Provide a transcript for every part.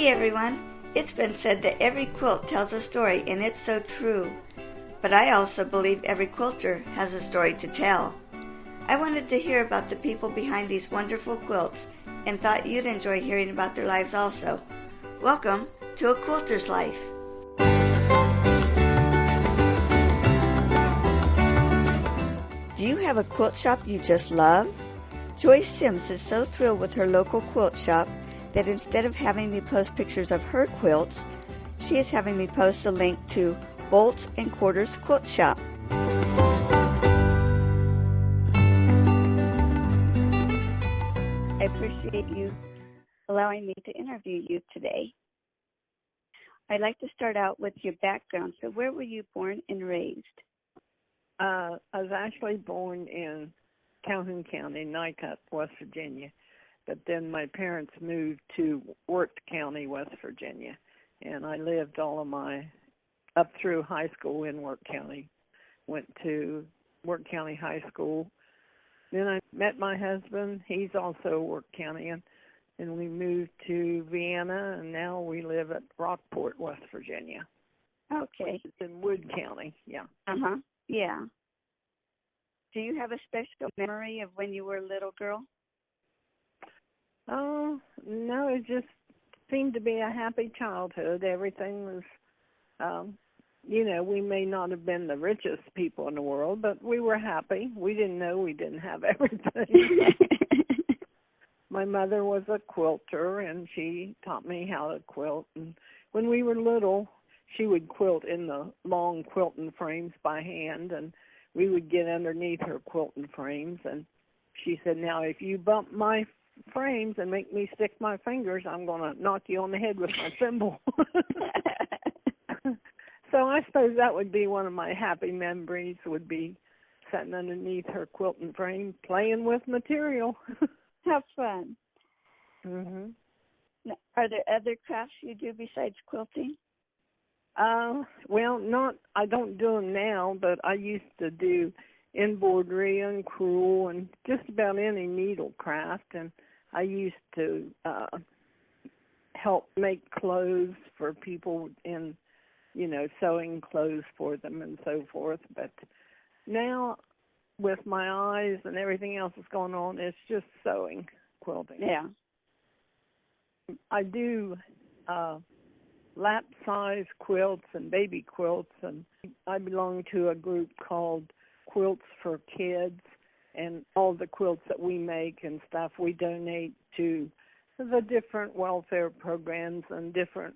Hey everyone! It's been said that every quilt tells a story, and it's so true. But I also believe every quilter has a story to tell. I wanted to hear about the people behind these wonderful quilts and thought you'd enjoy hearing about their lives also. Welcome to A Quilter's Life. Do you have a quilt shop you just love? Joyce Sims is so thrilled with her local quilt shop that instead of having me post pictures of her quilts, she is having me post a link to Bolts Quarters Quilt Shop. I appreciate you allowing me to interview you today. I'd like to start out with your background. So where were you born and raised? I was actually born in Calhoun County, Nycut, West Virginia. But then my parents moved to Wirt County, West Virginia. And I lived up through high school in Wirt County. Went to Wirt County High School. Then I met my husband. He's also Wirt County. And we moved to Vienna, and now we live at Rockport, West Virginia. Okay. It's in Wood County, yeah. Uh-huh, yeah. Do you have a special memory of when you were a little girl? Oh, no, it just seemed to be a happy childhood. Everything was, we may not have been the richest people in the world, but we were happy. We didn't know we didn't have everything. My mother was a quilter, and she taught me how to quilt. And when we were little, she would quilt in the long quilting frames by hand, and we would get underneath her quilting frames. And she said, now, if you bump my frames and make me stick my fingers, I'm going to knock you on the head with my thimble. So I suppose that would be one of my happy memories, would be sitting underneath her quilting frame, playing with material. Have fun. Mm-hmm. Now, are there other crafts you do besides quilting? Well, I don't do them now, but I used to do embroidery and crewel and just about any needle craft. And I used to help make clothes for people in, sewing clothes for them and so forth. But now, with my eyes and everything else that's going on, it's just sewing, quilting. Yeah. I do lap-size quilts and baby quilts, and I belong to a group called Quilts for Kids, and all the quilts that we make and stuff we donate to the different welfare programs and different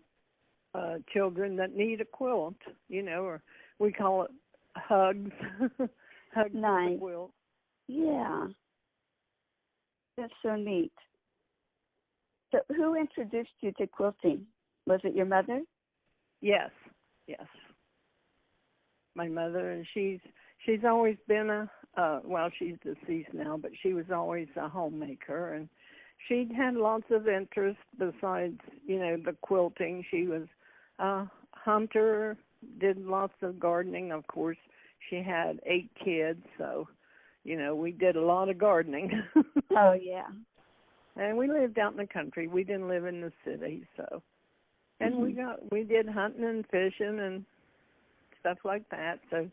children that need a quilt, or we call it hugs. Hugs. Nice. Quilt. Yeah. That's so neat. So who introduced you to quilting? Was it your mother? Yes. My mother, and she's always been she's deceased now, but she was always a homemaker, and she'd had lots of interest besides, the quilting. She was a hunter, did lots of gardening. Of course, she had 8 kids, so, we did a lot of gardening. Oh, yeah. And we lived out in the country. We didn't live in the city, so. And we did hunting and fishing and stuff like that. So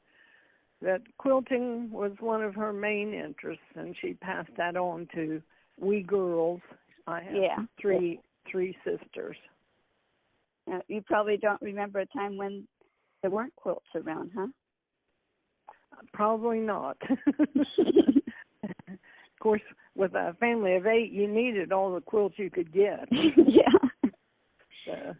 that quilting was one of her main interests, and she passed that on to we girls. I have three sisters. Now, you probably don't remember a time when there weren't quilts around, huh? Probably not. Of course, with a family of 8, you needed all the quilts you could get. Yeah.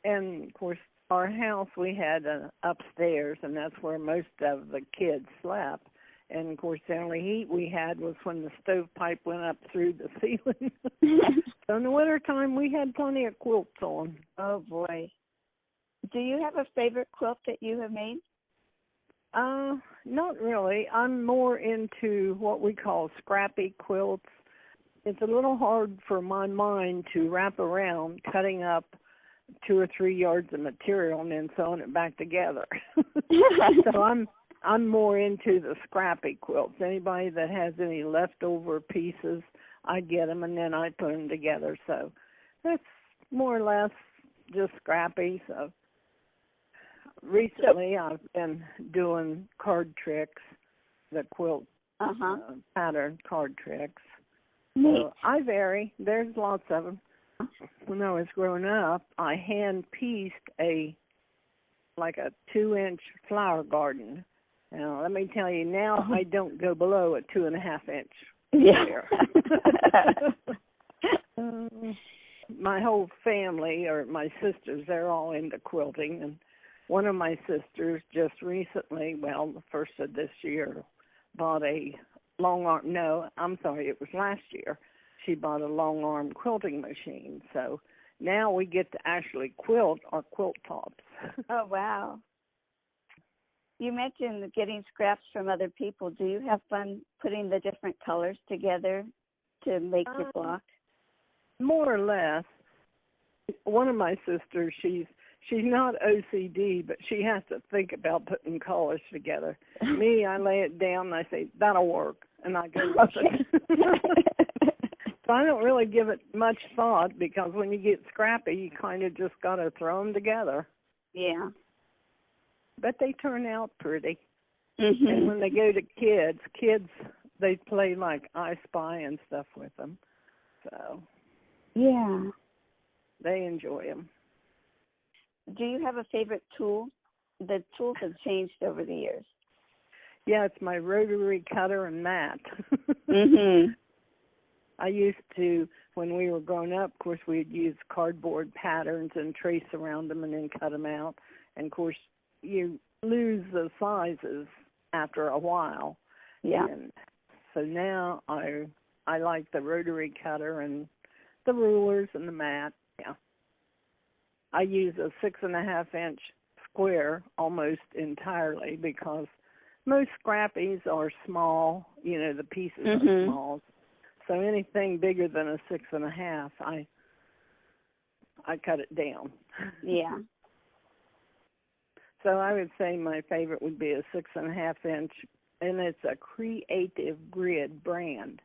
And, of course, our house, we had upstairs, and that's where most of the kids slept. And, of course, the only heat we had was when the stovepipe went up through the ceiling. So in the wintertime, we had plenty of quilts on. Oh, boy. Do you have a favorite quilt that you have made? Not really. I'm more into what we call scrappy quilts. It's a little hard for my mind to wrap around cutting up 2 or 3 yards of material and then sewing it back together. So I'm more into the scrappy quilts. Anybody that has any leftover pieces, I get them and then I put them together. So that's more or less just scrappy. So recently I've been doing card tricks, the quilt pattern card tricks. Neat. So I vary. There's lots of them. When I was growing up, I hand-pieced a 2-inch flower garden. Now, let me tell you, now I don't go below a 2.5-inch. Yeah. My whole family, or my sisters, they're all into quilting, and one of my sisters just recently, well, the first of this year, bought a long arm. No, I'm sorry, it was last year. She bought a long arm quilting machine. So now we get to actually quilt our quilt tops. Oh, wow. You mentioned getting scraps from other people. Do you have fun putting the different colors together to make your block? More or less. One of my sisters, she's not OCD, but she has to think about putting colors together. Me, I lay it down and I say, that'll work, and I go with it. So I don't really give it much thought, because when you get scrappy, you kind of just got to throw them together. Yeah. But they turn out pretty. Mm-hmm. And when they go to kids, they play like I Spy and stuff with them. So yeah, they enjoy them. Do you have a favorite tool? The tools have changed over the years. Yeah, it's my rotary cutter and mat. Mm-hmm. I used to, when we were growing up, of course, we'd use cardboard patterns and trace around them and then cut them out. And, of course, you lose the sizes after a while. Yeah. And so now I like the rotary cutter and the rulers and the mat. Yeah. I use a 6.5-inch square almost entirely, because most scrappies are small. You know, the pieces are small. So anything bigger than a 6.5, I cut it down. Yeah. So I would say my favorite would be a 6.5-inch, and it's a Creative Grid brand.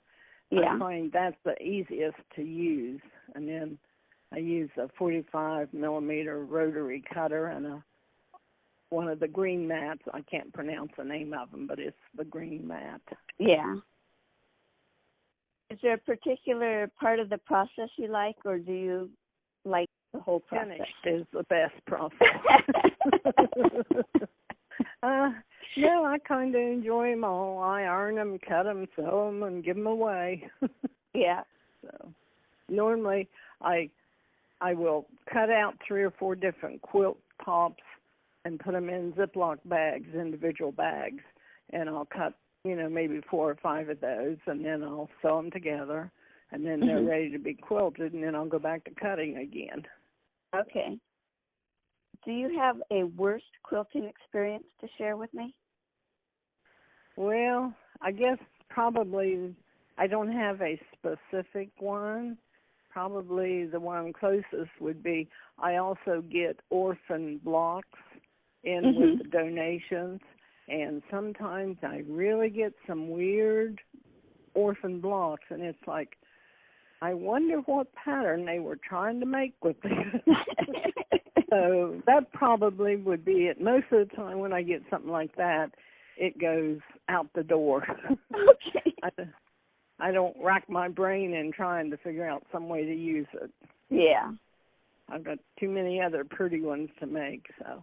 Yeah. I find that's the easiest to use. And then I use a 45-millimeter rotary cutter and one of the green mats. I can't pronounce the name of them, but it's the green mat. Yeah. Is there a particular part of the process you like, or do you like the whole process? Finished is the best process. No, I kind of enjoy them all. I iron them, cut them, sew them, and give them away. Yeah. So normally I will cut out 3 or 4 different quilt tops and put them in Ziploc bags, individual bags, and I'll cut, maybe 4 or 5 of those, and then I'll sew them together, and then they're ready to be quilted, and then I'll go back to cutting again. Okay. Do you have a worst quilting experience to share with me? Well, I guess probably I don't have a specific one. Probably the one closest would be I also get orphan blocks in with the donations, and sometimes I really get some weird orphan blocks, and it's like, I wonder what pattern they were trying to make with this. So that probably would be it. Most of the time when I get something like that, it goes out the door. Okay. I don't rack my brain in trying to figure out some way to use it. Yeah. I've got too many other pretty ones to make, so.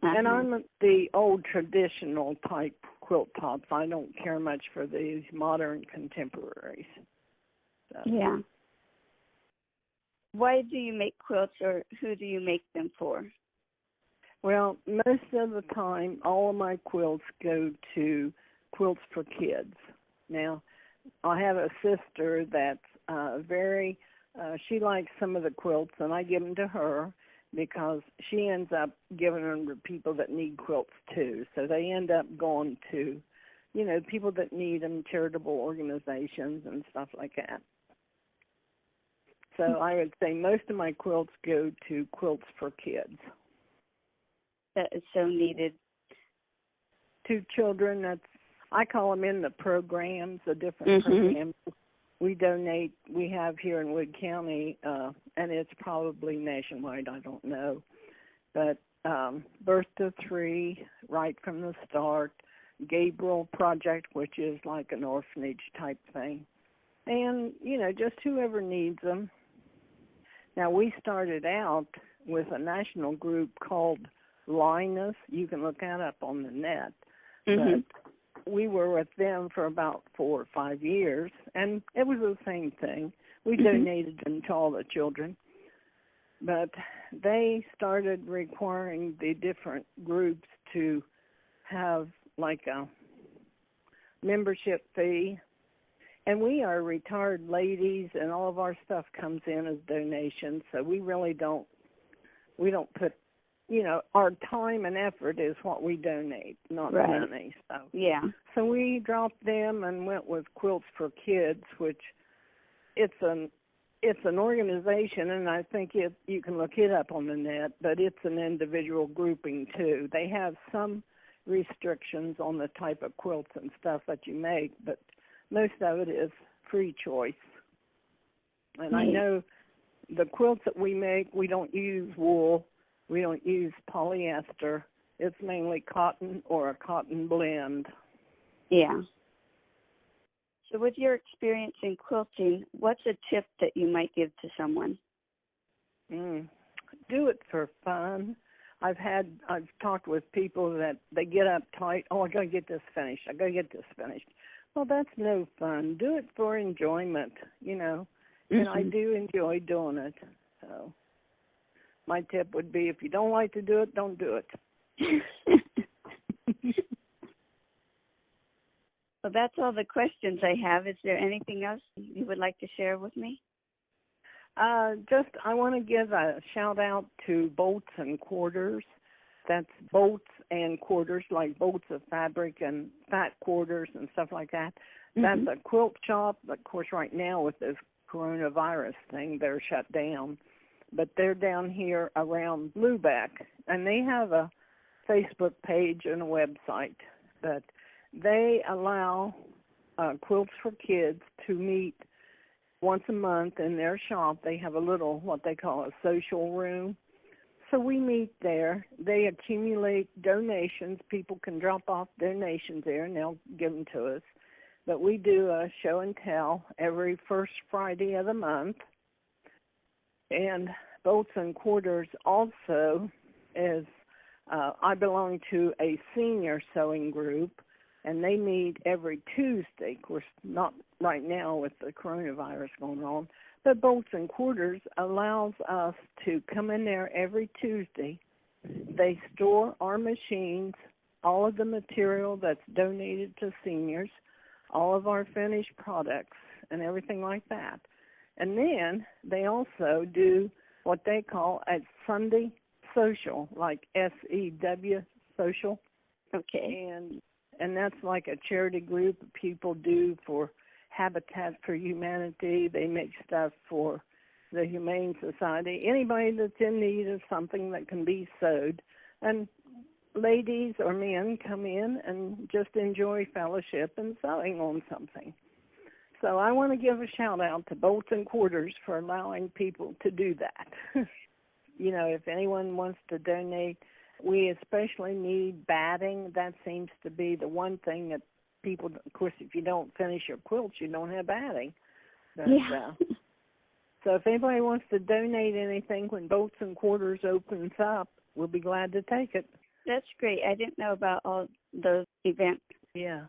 And I'm the old traditional type quilt tops. I don't care much for these modern contemporaries. So. Yeah. Why do you make quilts, or who do you make them for? Well, most of the time, all of my quilts go to Quilts for Kids. Now, I have a sister that's she likes some of the quilts, and I give them to her because she ends up giving them to people that need quilts too. So they end up going to, people that need them, charitable organizations and stuff like that. So I would say most of my quilts go to Quilts for Kids. That is so needed. To children, I call them in the programs, the different programs. we donate. We have here in Wood County, and it's probably nationwide, I don't know. But Birth to Three, right from the start, Gabriel Project, which is like an orphanage type thing. And, just whoever needs them. Now, we started out with a national group called Linus. You can look that up on the net. Mm-hmm. But we were with them for about 4 or 5 years, and it was the same thing. We donated them to all the children. But they started requiring the different groups to have like a membership fee. And we are retired ladies, and all of our stuff comes in as donations, so we really don't put, our time and effort is what we donate, not money. So yeah. So we dropped them and went with Quilts for Kids, which it's an organization, and I think you can look it up on the net, but it's an individual grouping too. They have some restrictions on the type of quilts and stuff that you make, but most of it is free choice. And I know the quilts that we make, we don't use wool, we don't use polyester. It's mainly cotton or a cotton blend. Yeah. So with your experience in quilting, what's a tip that you might give to someone? Do it for fun. I've talked with people that they get uptight. Oh, I got to get this finished. Well, that's no fun. Do it for enjoyment, and I do enjoy doing it. So my tip would be, if you don't like to do it, don't do it. Well, that's all the questions I have. Is there anything else you would like to share with me? I want to give a shout out to Bolts and Quarters. That's Bolts and Quarters, like bolts of fabric and fat quarters and stuff like that. That's a quilt shop. Of course, right now with this coronavirus thing, they're shut down. But they're down here around Lubeck, and they have a Facebook page and a website. But they allow Quilts for Kids to meet once a month in their shop. They have a little, what they call a social room. So we meet there. They accumulate donations. People can drop off donations there, and they'll give them to us. But we do a show and tell every first Friday of the month. And Bolts and Quarters also is, I belong to a senior sewing group, and they meet every Tuesday. Of course, not right now with the coronavirus going on, but Bolts and Quarters allows us to come in there every Tuesday. They store our machines, all of the material that's donated to seniors, all of our finished products, and everything like that. And then they also do what they call a Sunday social, like SEW social. Okay. And that's like a charity group people do for Habitat for Humanity. They make stuff for the Humane Society. Anybody that's in need of something that can be sewed. And ladies or men come in and just enjoy fellowship and sewing on something. So I want to give a shout out to Bolts and Quarters for allowing people to do that. If anyone wants to donate, we especially need batting. That seems to be the one thing that people, of course, if you don't finish your quilts, you don't have batting. But, so if anybody wants to donate anything when Bolts and Quarters opens up, we'll be glad to take it. That's great. I didn't know about all those events. Yeah.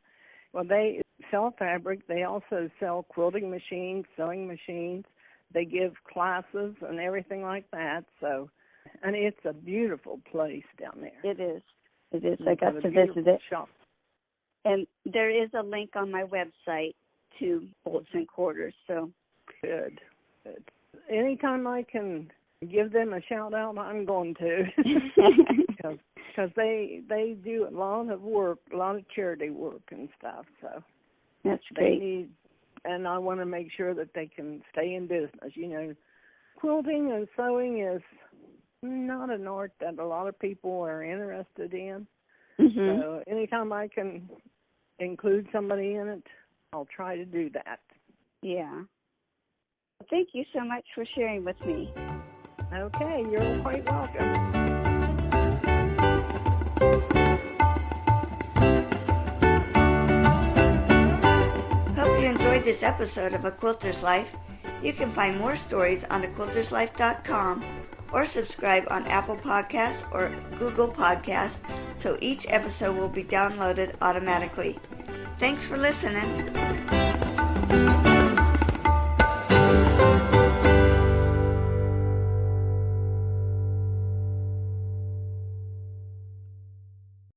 Well, they sell fabric. They also sell quilting machines, sewing machines. They give classes and everything like that. So, and it's a beautiful place down there. It is. It is. I got to visit it. Shop. And there is a link on my website to Bolts and Quarters. So good. Anytime I can give them a shout out, I'm going to. Because they do a lot of work, a lot of charity work and stuff. So that's great. And I want to make sure that they can stay in business. Quilting and sewing is not an art that a lot of people are interested in. So anytime I can include somebody in it, I'll try to do that. Yeah. Well, thank you so much for sharing with me. Okay, you're quite welcome. Hope you enjoyed this episode of A Quilter's Life. You can find more stories on thequilterslife.com or subscribe on Apple Podcasts or Google Podcasts so each episode will be downloaded automatically. Thanks for listening.